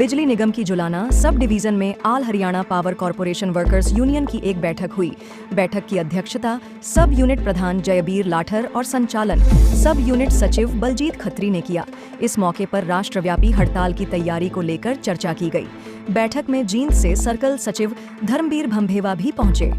बिजली निगम की Julana sub division में all Haryana power corporation workers union की एक बैठक हुई। बैठक की अध्यक्षता सब यूनिट प्रधान जयबीर लाठर और संचालन सब यूनिट सचिव बलजीत खत्री ने किया। इस मौके पर राष्ट्रव्यापी हड़ताल की तैयारी को लेकर चर्चा की गई। बैठक में जींद से सर्कल सचिव धर्मबीर भंभेवा भी पहुंचे।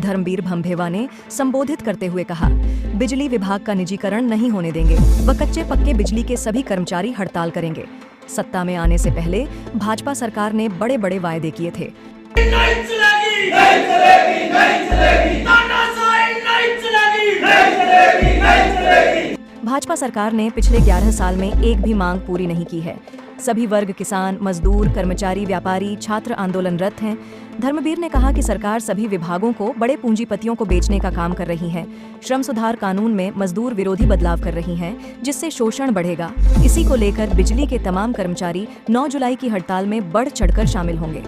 धर्मबीर भंभेवा ने संबोधित करते हुए कहा, बिजली विभाग का निजीकरण नहीं होने देंगे व कच्चे पक्के बिजली के सभी कर्मचारी हड़ताल करेंगे। सत्ता में आने से पहले भाजपा सरकार ने बड़े बड़े वायदे किए थे। नहीं चलेगी, नहीं चलेगी, नहीं चलेगी, तानाशाही नहीं चलेगी, नहीं चलेगी, नहीं चलेगी। भाजपा सरकार ने पिछले 11 साल में एक भी मांग पूरी नहीं की है। सभी वर्ग किसान, मजदूर, कर्मचारी, व्यापारी, छात्र आंदोलनरत हैं। धर्मबीर ने कहा कि सरकार सभी विभागों को बड़े पूंजीपतियों को बेचने का काम कर रही है। श्रम सुधार कानून में मजदूर विरोधी बदलाव कर रही है, जिससे शोषण बढ़ेगा। इसी को लेकर बिजली के तमाम कर्मचारी 9 जुलाई की हड़ताल में बढ़ चढ़कर शामिल होंगे।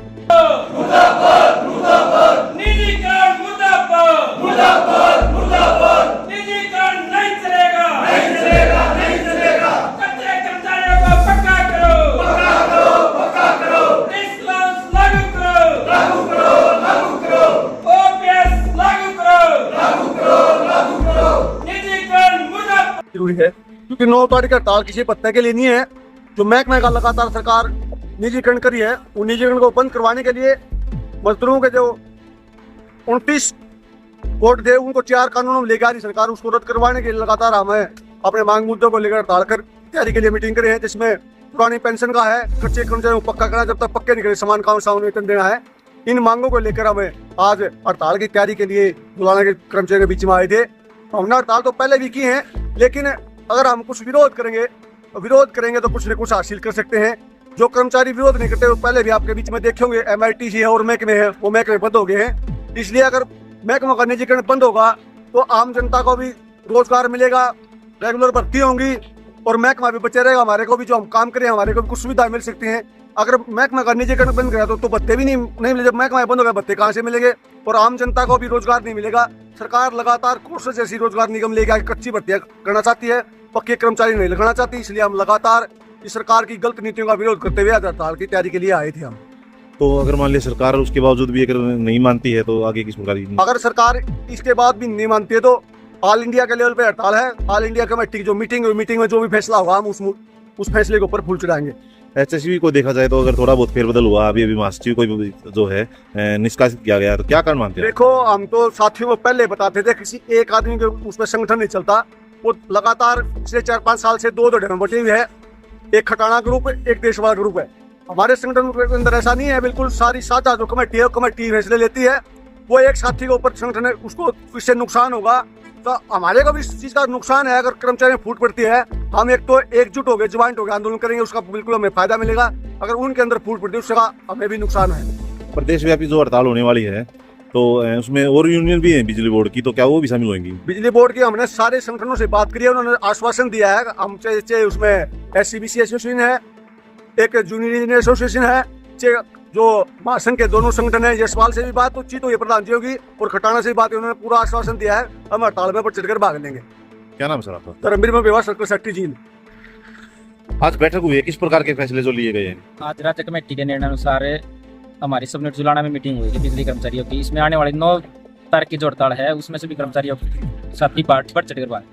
मुर्दाबाद, मुर्दाबाद, निजीकरण मुर्दाबाद, मुर्दाबाद, मुर्दाबाद, निजीकरण नहीं चलेगा, नहीं चलेगा, नहीं चलेगा। कच्चे कर्मचारियों को पक्का करो, पक्का करो, पक्का करो। इस्लाम लागू करो, लागू करो, लागू करो। ओपीएस लागू करो, लागू करो, लागू करो। निजीकरण मुर्दाबाद। जरूरी है क्योंकि 9 तारीख का हड़ताल किसी पत्ते के लिए नहीं है। जो महकमे का लगातार सरकार निजीकरण करी है, उन निजीकरण को बंद करवाने के लिए मजदूरों के जो 29 कोड थे उनको 4 कानूनों में लेकर आ रही सरकार, उसको रद्द करवाने के लिए लगातार हम अपने मांग मुद्दों को लेकर हड़ताल कर तैयारी के लिए मीटिंग करे हैं, जिसमें पुरानी पेंशन का है, कच्चे कर्मचारियों को पक्का करना, जब तक पक्के नहीं करे समान काम समान वेतन देना है। इन मांगों को लेकर हमें आज हड़ताल की तैयारी के लिए बुलाने के कर्मचारियों के बीच में आए थे। हमने हड़ताल तो पहले भी की है, लेकिन अगर हम कुछ विरोध करेंगे तो कुछ न कुछ हासिल कर सकते हैं। जो कर्मचारी विरोध नहीं करते वो पहले भी आपके बीच में देखे होंगे, MITC है और महकमे है, वो महकमे बंद हो गए हैं। इसलिए अगर महकमा का निजीकरण बंद होगा तो आम जनता को भी रोजगार मिलेगा, रेगुलर भर्ती होंगी और महकमा भी बचे रहेगा। हमारे को भी जो हम काम करें हमारे को भी कुछ सुविधा मिल सकती है। अगर महकमा का निजीकरण बंद करा तो भत्ते भी नहीं मिले। जब महकमा बंद होगा भत्ते कहाँ से मिलेंगे और आम जनता को भी रोजगार नहीं मिलेगा। सरकार लगातार कोर्स जैसी रोजगार निगम लेके आके कच्ची भर्तियां करना चाहती है, पक्के कर्मचारी नहीं लगाना चाहती। इसलिए हम लगातार इस सरकार की गलत नीतियों का विरोध करते हुए हड़ताल की तैयारी के लिए आए थे हम। तो अगर मान लिया सरकार उसके बावजूद भी अगर नहीं मानती है तो आगे किस प्रकार? अगर सरकार इसके बाद भी नहीं मानती है तो ऑल इंडिया के लेवल पे हड़ताल है। ऑल इंडिया कमेटी की जो मीटिंग में जो भी फैसला होगा हम उस फैसले के ऊपर फूल चढ़ाएंगे। HSV को देखा जाए तो अगर थोड़ा बहुत फेरबदल हुआ, अभी महासचिव कोई जो है निष्कासित किया गया, तो क्या कारण मानते हैं? देखो, हम तो साथियों को पहले बताते थे किसी एक आदमी के उसमें संगठन नहीं चलता। वो लगातार पिछले 4-5 साल से 2 ढंग बटे हुए है। एक खटाना ग्रुप, एक देशवाला ग्रुप है। हमारे संगठन के अंदर ऐसा नहीं है। बिल्कुल सारी साझा जो कमेटी है, कमेटी फैसले लेती है। वो एक साथी के ऊपर संगठन है, उसको इससे नुकसान होगा तो हमारे को भी इस चीज का नुकसान है। अगर कर्मचारी फूट पड़ती है, हम एक तो एकजुट हो गए, ज्वाइंट हो गए, आंदोलन करेंगे, उसका बिल्कुल हमें फायदा मिलेगा। अगर उनके अंदर फूट पड़ती है उसका हमें भी नुकसान है। प्रदेश व्यापी जो हड़ताल होने वाली है तो उसमें और यूनियन भी है बिजली बोर्ड की, तो क्या वो भी शामिल होंगी? बिजली बोर्ड की हमने सारे संगठनों से बात करी है, उन्होंने आश्वासन दिया है। हम चाहे उसमें SCBC एसोसिएशन है, एक जूनियर इंजीनियर एसोसिएशन है, जो महासंघ के दोनों संगठन है। यशपाल से भी बात उचित हुई प्रधान जी होगी और खटाना से भी बात, उन्होंने पूरा आश्वासन दिया है हम हड़ताल में बढ़ चढ़कर भाग लेंगे। क्या नाम सर आपका? Dharambir Bhambhewa, circle secretary Jind. आज बैठक हुई है, किस प्रकार के फैसले जो लिए गए हैं? आज राज्य कमेटी के निर्णय अनुसार हमारी सब यूनिट जुलाना में मीटिंग हुई थी बिजली कर्मचारियों की। इसमें आने वाली 9 तारीख की जो हड़ताल है उसमें सभी कर्मचारियों के साथ ही बढ़ चढ़कर बात